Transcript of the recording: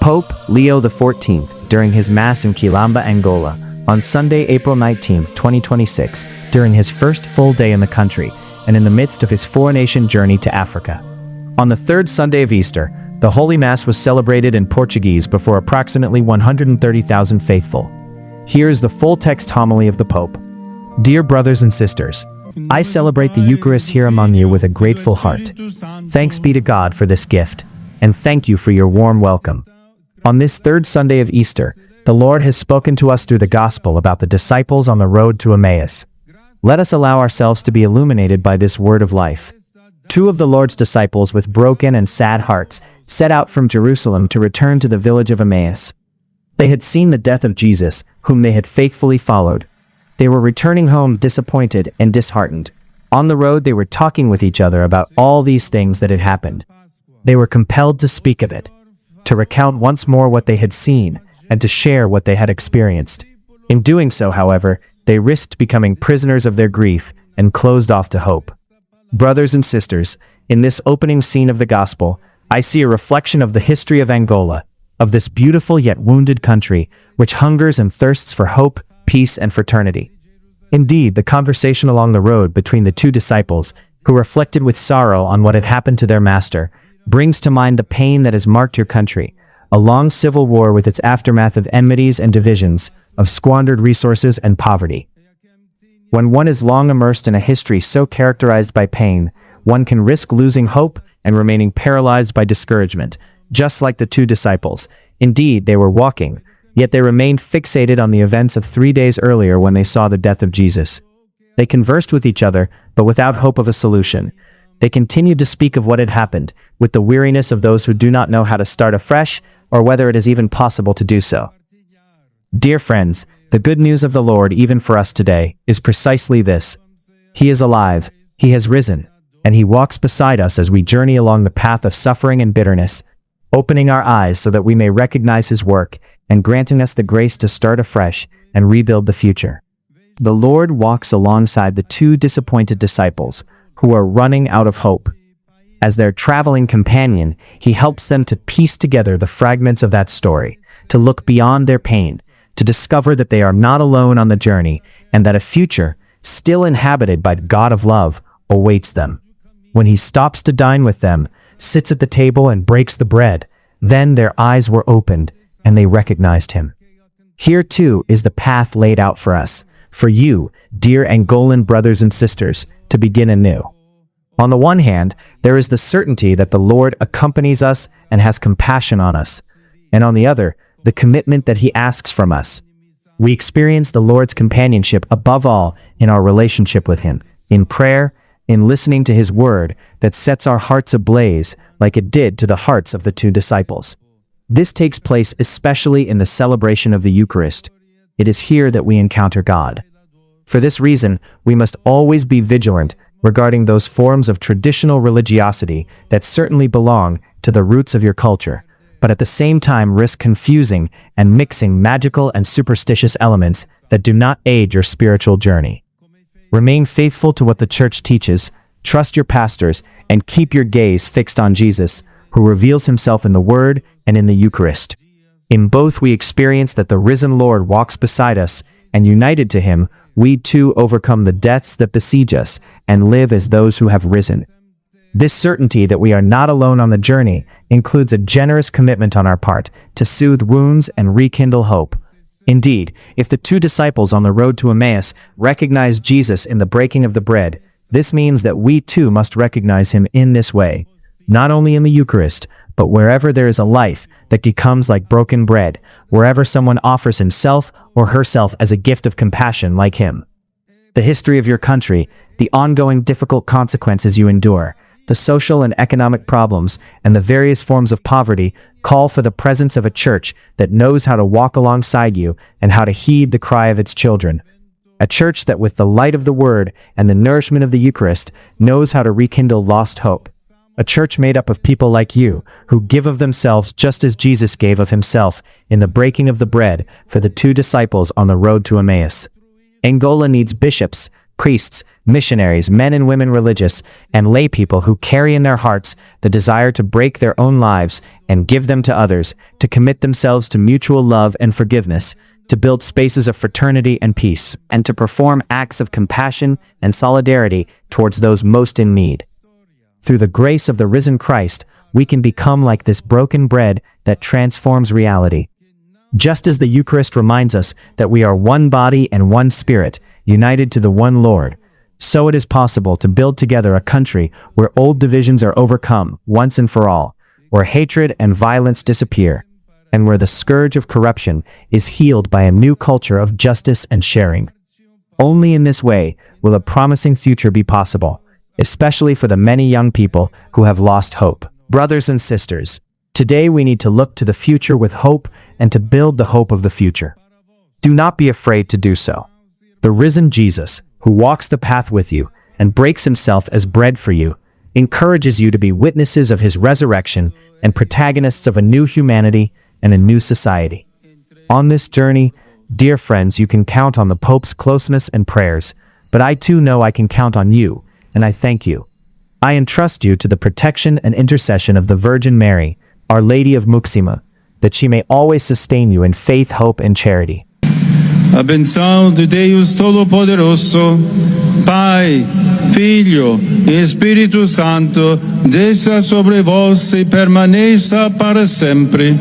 Pope Leo XIV, during his Mass in Quilamba, Angola, on Sunday, April 19, 2026, during his first full day in the country, and in the midst of his four-nation journey to Africa. On the third Sunday of Easter, the Holy Mass was celebrated in Portuguese before approximately 130,000 faithful. Here is the full-text homily of the Pope. Dear brothers and sisters, I celebrate the Eucharist here among you with a grateful heart. Thanks be to God for this gift, and thank you for your warm welcome. On this third Sunday of Easter, the Lord has spoken to us through the Gospel about the disciples on the road to Emmaus. Let us allow ourselves to be illuminated by this word of life. Two of the Lord's disciples with broken and sad hearts set out from Jerusalem to return to the village of Emmaus. They had seen the death of Jesus, whom they had faithfully followed. They were returning home disappointed and disheartened. On the road, they were talking with each other about all these things that had happened. They were compelled to speak of it, to recount once more what they had seen, and to share what they had experienced. In doing so, however, they risked becoming prisoners of their grief and closed off to hope. Brothers and sisters, in this opening scene of the Gospel, I see a reflection of the history of Angola, of this beautiful yet wounded country, which hungers and thirsts for hope, peace, and fraternity. Indeed, the conversation along the road between the two disciples, who reflected with sorrow on what had happened to their master, brings to mind the pain that has marked your country, a long civil war with its aftermath of enmities and divisions, of squandered resources and poverty. When one is long immersed in a history so characterized by pain, one can risk losing hope and remaining paralyzed by discouragement, just like the two disciples. Indeed, they were walking, yet they remained fixated on the events of 3 days earlier when they saw the death of Jesus. They conversed with each other, but without hope of a solution. They continued to speak of what had happened, with the weariness of those who do not know how to start afresh, or whether it is even possible to do so. Dear friends, the good news of the Lord, even for us today, is precisely this. He is alive, He has risen, and He walks beside us as we journey along the path of suffering and bitterness, opening our eyes so that we may recognize His work and granting us the grace to start afresh and rebuild the future. The Lord walks alongside the two disappointed disciples who are running out of hope. As their traveling companion, He helps them to piece together the fragments of that story, to look beyond their pain, to discover that they are not alone on the journey and that a future, still inhabited by the God of love, awaits them. When He stops to dine with them, sits at the table and breaks the bread, then their eyes were opened and they recognized Him. Here too is the path laid out for us, for you, dear Angolan brothers and sisters, to begin anew. On the one hand, there is the certainty that the Lord accompanies us and has compassion on us, and on the other, the commitment that He asks from us. We experience the Lord's companionship above all in our relationship with Him, in prayer, in listening to His word that sets our hearts ablaze like it did to the hearts of the two disciples. This takes place especially in the celebration of the Eucharist. It is here that we encounter God. For this reason, we must always be vigilant regarding those forms of traditional religiosity that certainly belong to the roots of your culture, but at the same time risk confusing and mixing magical and superstitious elements that do not aid your spiritual journey. Remain faithful to what the Church teaches, trust your pastors, and keep your gaze fixed on Jesus, who reveals Himself in the Word and in the Eucharist. In both we experience that the risen Lord walks beside us, and united to Him, we too overcome the deaths that besiege us and live as those who have risen. This certainty that we are not alone on the journey includes a generous commitment on our part to soothe wounds and rekindle hope. Indeed, if the two disciples on the road to Emmaus recognized Jesus in the breaking of the bread, this means that we too must recognize Him in this way, not only in the Eucharist, but wherever there is a life that becomes like broken bread, wherever someone offers himself or herself as a gift of compassion like Him. The history of your country, the ongoing difficult consequences you endure, the social and economic problems, and the various forms of poverty call for the presence of a church that knows how to walk alongside you and how to heed the cry of its children. A church that with the light of the Word and the nourishment of the Eucharist knows how to rekindle lost hope. A church made up of people like you, who give of themselves just as Jesus gave of Himself in the breaking of the bread for the two disciples on the road to Emmaus. Angola needs bishops, priests, missionaries, men and women religious, and lay people who carry in their hearts the desire to break their own lives and give them to others, to commit themselves to mutual love and forgiveness, to build spaces of fraternity and peace, and to perform acts of compassion and solidarity towards those most in need. Through the grace of the risen Christ, we can become like this broken bread that transforms reality. Just as the Eucharist reminds us that we are one body and one spirit, united to the one Lord, so it is possible to build together a country where old divisions are overcome once and for all, where hatred and violence disappear, and where the scourge of corruption is healed by a new culture of justice and sharing. Only in this way will a promising future be possible, especially for the many young people who have lost hope. Brothers and sisters, today we need to look to the future with hope and to build the hope of the future. Do not be afraid to do so. The risen Jesus, who walks the path with you and breaks himself as bread for you, encourages you to be witnesses of his resurrection and protagonists of a new humanity and a new society. On this journey, dear friends, you can count on the Pope's closeness and prayers, but I too know I can count on you, and I thank you. I entrust you to the protection and intercession of the Virgin Mary, Our Lady of Muxima, that she may always sustain you in faith, hope, and charity. A benção de Deus Todo-Poderoso, Pai, Filho e Espírito Santo, desça sobre vós e permaneça para sempre.